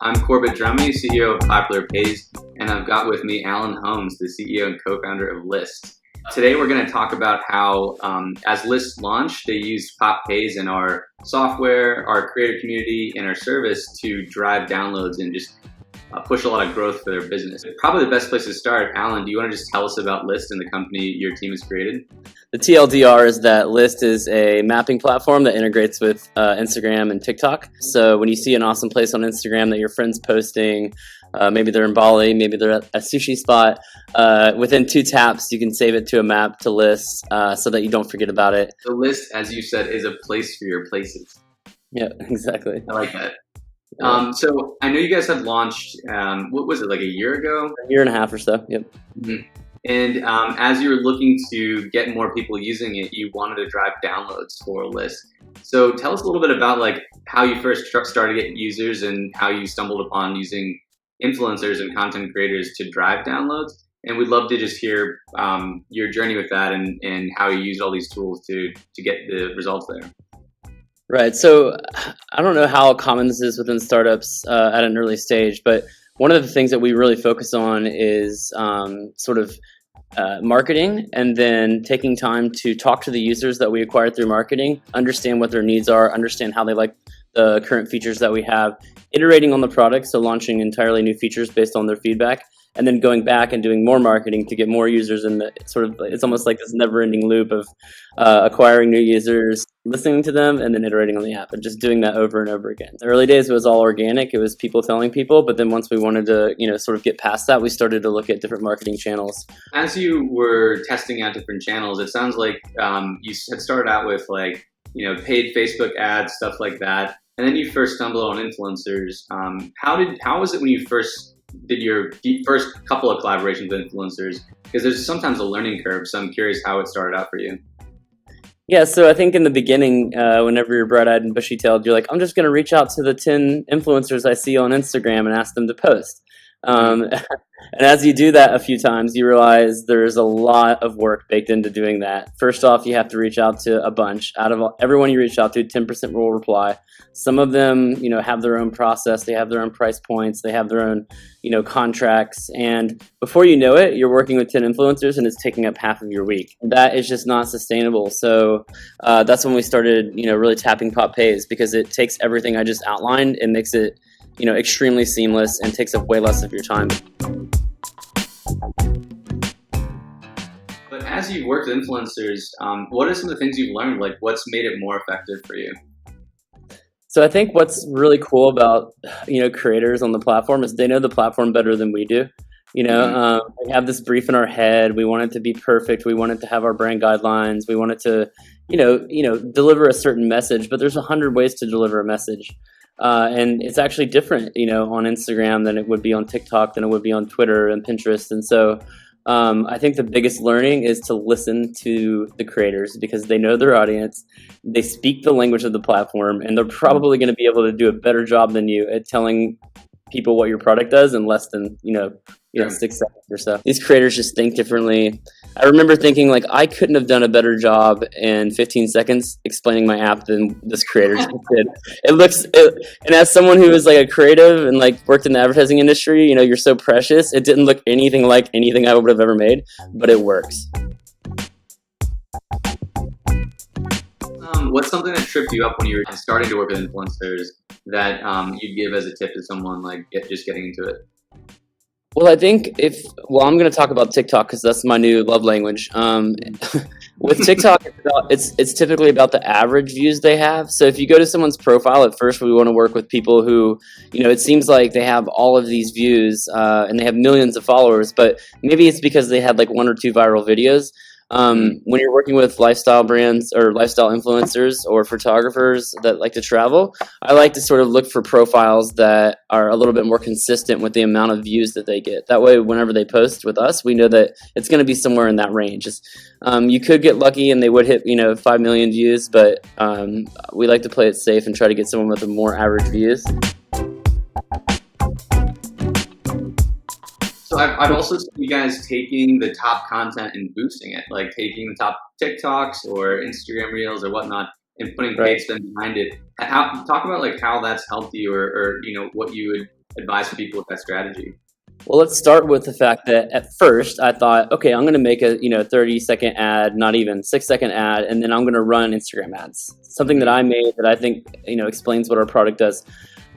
I'm Corbett Drummey, CEO of Popular Pays, and I've got with me Alan Holmes, the CEO and co-founder of Liist. Today we're going to talk about how, as Liist launched, they used Pop Pays in our software, our creator community, and our service to drive downloads and just push a lot of growth for their business. Probably the best place to start, Alan, do you want to just tell us about Liist and the company your team has created? The TLDR is that Liist is a mapping platform that integrates with Instagram and TikTok. So when you see an awesome place on Instagram that your friend's posting, maybe they're in Bali, maybe they're at a sushi spot, within 2 taps, you can save it to a map to Liist so that you don't forget about it. The Liist, as you said, is a place for your places. Yeah, exactly. I like that. So I know you guys have launched, what was it, like a year ago? A year and a half or so, yep. Mm-hmm. And as you were looking to get more people using it, you wanted to drive downloads for Liist. So tell us a little bit about like how you first started getting users and how you stumbled upon using influencers and content creators to drive downloads. And we'd love to just hear your journey with that and how you used all these tools to get the results there. Right. So I don't know how common this is within startups at an early stage, but one of the things that we really focus on is marketing, and then taking time to talk to the users that we acquired through marketing, understand what their needs are, understand how they like the current features that we have, iterating on the product, so launching entirely new features based on their feedback, and then going back and doing more marketing to get more users in the it's almost like this never-ending loop of acquiring new users, listening to them, and then iterating on the app, and just doing that over and over again. The early days, it was all organic. It was people telling people, but then once we wanted to, get past that, we started to look at different marketing channels. As you were testing out different channels, it sounds like you had started out with paid Facebook ads, stuff like that, and then you first stumbled on influencers. How was it when you first did your first couple of collaborations with influencers? Because there's sometimes a learning curve, so I'm curious how it started out for you. Yeah, so I think in the beginning, whenever you're bright-eyed and bushy-tailed, you're like, I'm just going to reach out to the 10 influencers I see on Instagram and ask them to post. And as you do that a few times, you realize there's a lot of work baked into doing that. First off, you have to reach out to a bunch. Out of everyone you reach out to, 10% will reply. Some of them, have their own process. They have their own price points. They have their own, contracts. And before you know it, you're working with 10 influencers and it's taking up half of your week. That is just not sustainable. So that's when we started, really tapping Pop Pays, because it takes everything I just outlined and makes it extremely seamless and takes up way less of your time. But as you've worked with influencers, what are some of the things you've learned? Like, what's made it more effective for you? So I think what's really cool about, creators on the platform is they know the platform better than we do. We have this brief in our head. We want it to be perfect. We want it to have our brand guidelines. We want it to, deliver a certain message, but there's 100 ways to deliver a message. And it's actually different, on Instagram than it would be on TikTok, than it would be on Twitter and Pinterest. And so I think the biggest learning is to listen to the creators, because they know their audience, they speak the language of the platform, and they're probably going to be able to do a better job than you at telling people what your product does in less than 6 seconds or so. These creators just think differently. I remember thinking, like, I couldn't have done a better job in 15 seconds explaining my app than this creator just did. And as someone who is like a creative and like worked in the advertising industry, you're so precious. It didn't look anything like anything I would have ever made, but it works. What's something that tripped you up when you were starting to work with influencers that you'd give as a tip to someone like just getting into it? Well, I think I'm going to talk about TikTok because that's my new love language. With TikTok, it's typically about the average views they have. So if you go to someone's profile, at first we want to work with people who, it seems like they have all of these views and they have millions of followers, but maybe it's because they had like 1 or 2 viral videos. When you're working with lifestyle brands or lifestyle influencers or photographers that like to travel, I like to sort of look for profiles that are a little bit more consistent with the amount of views that they get. That way, whenever they post with us, we know that it's going to be somewhere in that range. You could get lucky and they would hit, 5 million views, but we like to play it safe and try to get someone with a more average views. So I've also seen you guys taking the top content and boosting it, like taking the top TikToks or Instagram Reels or whatnot and putting paid spend behind it. Talk about like how that's helped you or what you would advice for people with that strategy? Well, let's start with the fact that at first I thought, okay, I'm going to make a 30-second ad, not even 6-second ad, and then I'm going to run Instagram ads. Something that I made that I think explains what our product does.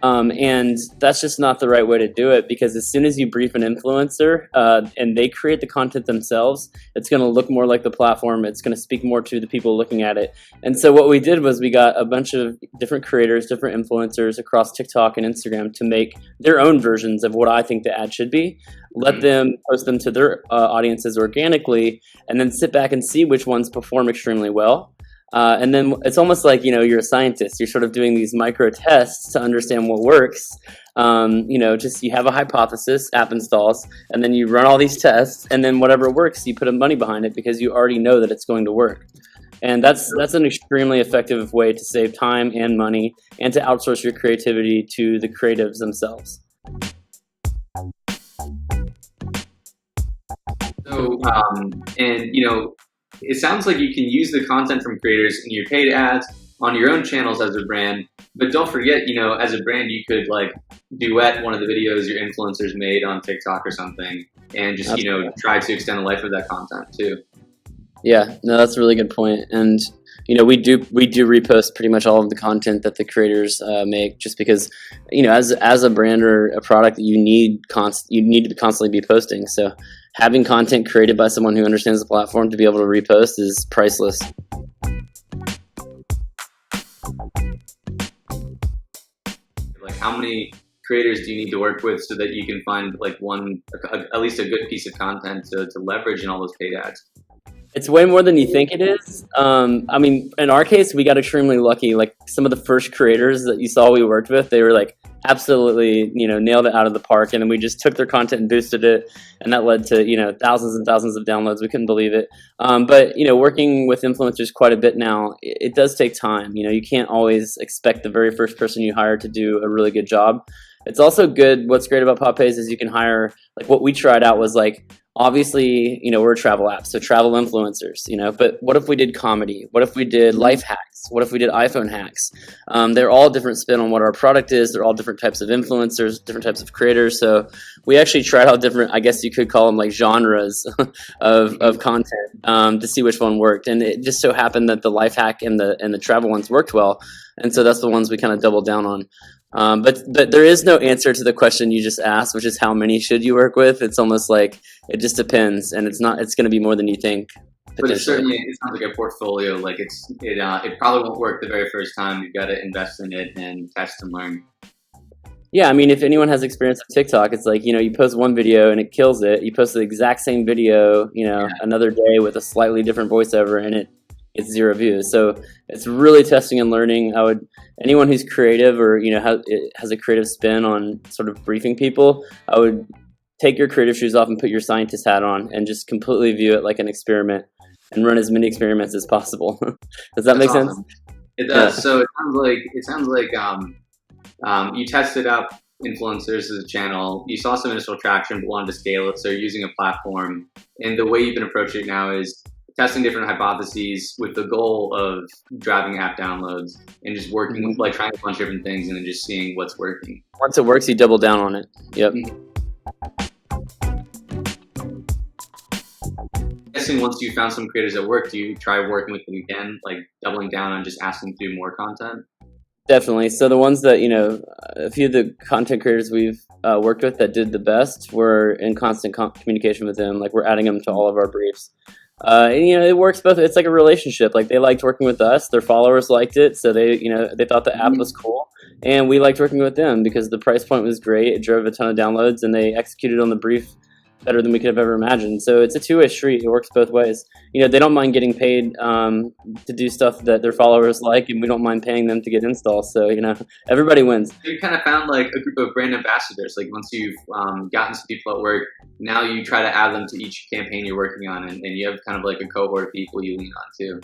And that's just not the right way to do it, because as soon as you brief an influencer and they create the content themselves, it's going to look more like the platform. It's going to speak more to the people looking at it. And so what we did was we got a bunch of different creators, different influencers across TikTok and Instagram to make their own versions of what I think the ad should be. Let them post them to their audiences organically, and then sit back and see which ones perform extremely well. And then it's almost like, you're a scientist. You're sort of doing these micro tests to understand what works. Just you have a hypothesis, app installs, and then you run all these tests, and then whatever works, you put money behind it because you already know that it's going to work. And that's an extremely effective way to save time and money, and to outsource your creativity to the creatives themselves. So, it sounds like you can use the content from creators in your paid ads on your own channels as a brand, but don't forget, as a brand, you could like duet one of the videos your influencers made on TikTok or something, and just, try to extend the life of that content too. Yeah, no, that's a really good point. And, we do repost pretty much all of the content that the creators make, just because, as a brand or a product, you need to constantly be posting. So having content created by someone who understands the platform to be able to repost is priceless. Like, how many creators do you need to work with so that you can find like at least a good piece of content to leverage in all those paid ads? It's way more than you think it is. In our case, we got extremely lucky. Like, some of the first creators that you saw we worked with, they were like absolutely, nailed it out of the park. And then we just took their content and boosted it. And that led to, thousands and thousands of downloads. We couldn't believe it. But working with influencers quite a bit now, it does take time. You can't always expect the very first person you hire to do a really good job. It's also good. What's great about PopPays is you can hire, like, what we tried out was like, obviously, we're a travel app, so travel influencers, but what if we did comedy? What if we did life hacks? What if we did iPhone hacks? They're all different spin on what our product is. They're all different types of influencers, different types of creators. So we actually tried out different, I guess you could call them like genres of content to see which one worked. And it just so happened that the life hack and the travel ones worked well. And so that's the ones we kind of doubled down on. But there is no answer to the question you just asked, which is how many should you work with? It's almost like it just depends, and it's going to be more than you think. But it sounds like a portfolio. Like it probably won't work the very first time. You've got to invest in it and test and learn. Yeah, if anyone has experience with TikTok, it's like, you post one video and it kills it. You post the exact same video, another day with a slightly different voiceover, and it's 0 views. So it's really testing and learning. Anyone who's creative or has a creative spin on sort of briefing people, I would take your creative shoes off and put your scientist hat on and just completely view it like an experiment and run as many experiments as possible. Does that make sense? It does. Yeah. So it sounds like you tested out influencers as a channel. You saw some initial traction but wanted to scale it, so you're using a platform. And the way you've been approaching it now is testing different hypotheses with the goal of driving app downloads and just working with, like, trying a bunch of different things and then just seeing what's working. Once it works, you double down on it. Yep. I'm guessing once you found some creators that work, do you try working with them again, like doubling down on just asking to do more content? Definitely. So the ones that, a few of the content creators we've worked with that did the best, we're in constant communication with them. Like, we're adding them to all of our briefs. And it works both. It's like a relationship. Like, they liked working with us, their followers liked it, so they thought the app was cool, and we liked working with them because the price point was great. It drove a ton of downloads, and they executed on the brief better than we could have ever imagined. So it's a two-way street. It works both ways. They don't mind getting paid to do stuff that their followers like, and we don't mind paying them to get installs. So everybody wins. You kind of found like a group of brand ambassadors. Like, once you've gotten some people at work, now you try to add them to each campaign you're working on, and you have kind of like a cohort of people you lean on too.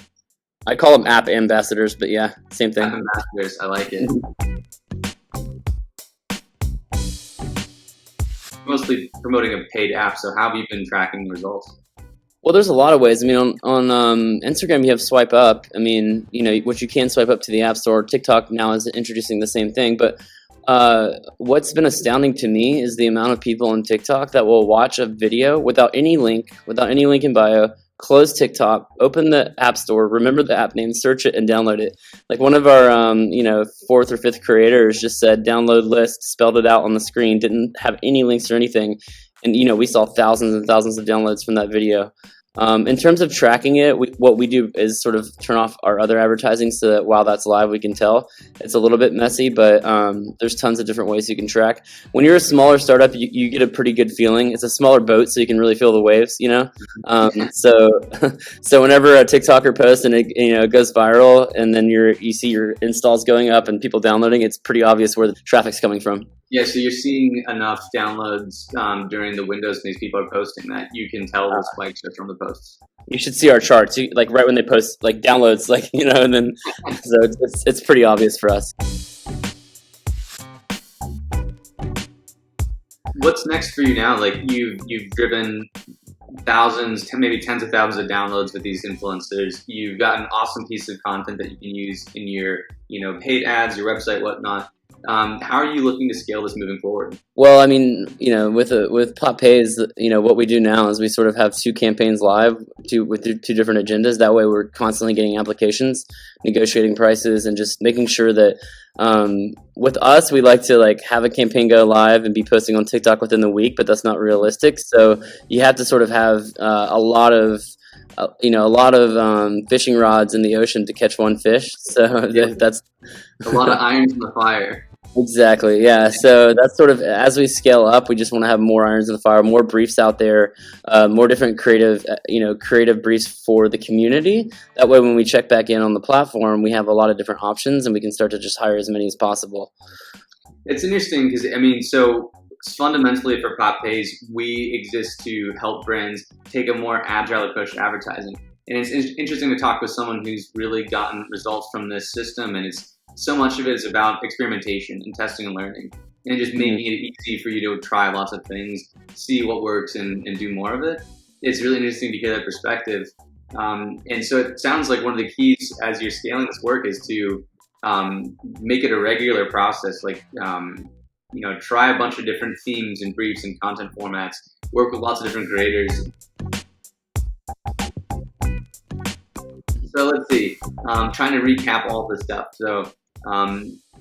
I call them app ambassadors, but yeah, same thing. App ambassadors, I like it. Mostly promoting a paid app, so how have you been tracking the results? Well, there's a lot of ways. On Instagram, you have swipe up. Which you can swipe up to the App Store. TikTok now is introducing the same thing. But What's been astounding to me is the amount of people on TikTok that will watch a video without any link in bio, close TikTok, open the app store, remember the app name, search it, and download it. Like one of our, fourth or fifth creators just said, download Liist, spelled it out on the screen, didn't have any links or anything. And, we saw thousands and thousands of downloads from that video. In terms of tracking it, what we do is sort of turn off our other advertising so that while that's live, we can tell. It's a little bit messy, but there's tons of different ways you can track. When you're a smaller startup, you get a pretty good feeling. It's a smaller boat, so you can really feel the waves, So whenever a TikToker posts and it goes viral, and then you see your installs going up and people downloading, it's pretty obvious where the traffic's coming from. Yeah, so you're seeing enough downloads during the windows these people are posting that you can tell the spikes are from the posts. You should see our charts, like right when they post like downloads, and then so it's pretty obvious for us. What's next for you now? Like you've driven thousands, maybe tens of thousands of downloads with these influencers. You've got an awesome piece of content that you can use in your paid ads, your website, whatnot. How are you looking to scale this moving forward? Well, I mean, with Pop Pays, what we do now is we sort of have two campaigns live with two different agendas. That way we're constantly getting applications, negotiating prices, and just making sure that with us, we like to have a campaign go live and be posting on TikTok within the week, but that's not realistic. So you have to sort of have a lot of fishing rods in the ocean to catch one fish. So that's a lot of irons in the fire. Exactly. Yeah. So that's sort of, as we scale up, we just want to have more irons in the fire, more briefs out there, more different creative briefs for the community. That way, when we check back in on the platform, we have a lot of different options and we can start to just hire as many as possible. It's interesting because, so fundamentally for Pop Pays, we exist to help brands take a more agile approach to advertising. And it's interesting to talk with someone who's really gotten results from this system, and so much of it is about experimentation and testing and learning, and just making it easy for you to try lots of things, see what works, and do more of it. It's really interesting to hear that perspective. And so it sounds like one of the keys as you're scaling this work is to make it a regular process, try a bunch of different themes and briefs and content formats, work with lots of different creators. So let's see, trying to recap all this stuff. So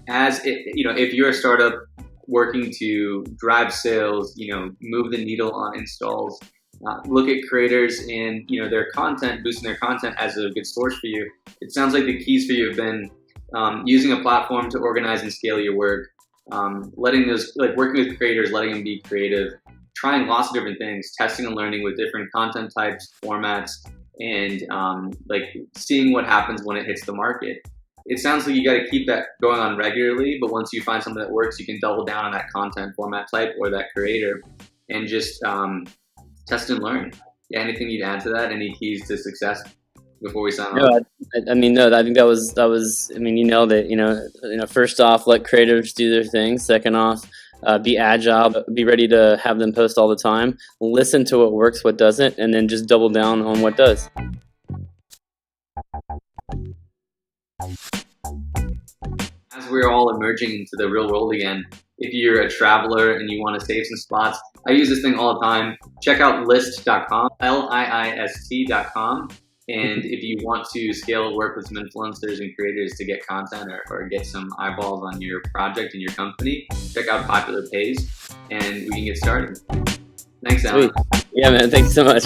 if you're a startup working to drive sales, move the needle on installs, look at creators and, their content, boosting their content as a good source for you. It sounds like the keys for you have been using a platform to organize and scale your work, working with creators, letting them be creative, trying lots of different things, testing and learning with different content types, formats, and seeing what happens when it hits the market. It sounds like you got to keep that going on regularly, but once you find something that works, you can double down on that content format type or that creator and just test and learn. Yeah, anything you'd add to that? Any keys to success before we sign off? No, I think that was, you nailed it. First off, let creators do their thing. Second off, be agile, be ready to have them post all the time. Listen to what works, what doesn't, and then just double down on what does. As we're all emerging into the real world again, if you're a traveler and you want to save some spots, I use this thing all the time. Check out Liist.com, Liist.com. And if you want to scale work with some influencers and creators to get content or get some eyeballs on your project and your company, check out Popular Pays and we can get started. Thanks, Alan. Sweet. Yeah, man. Thanks so much.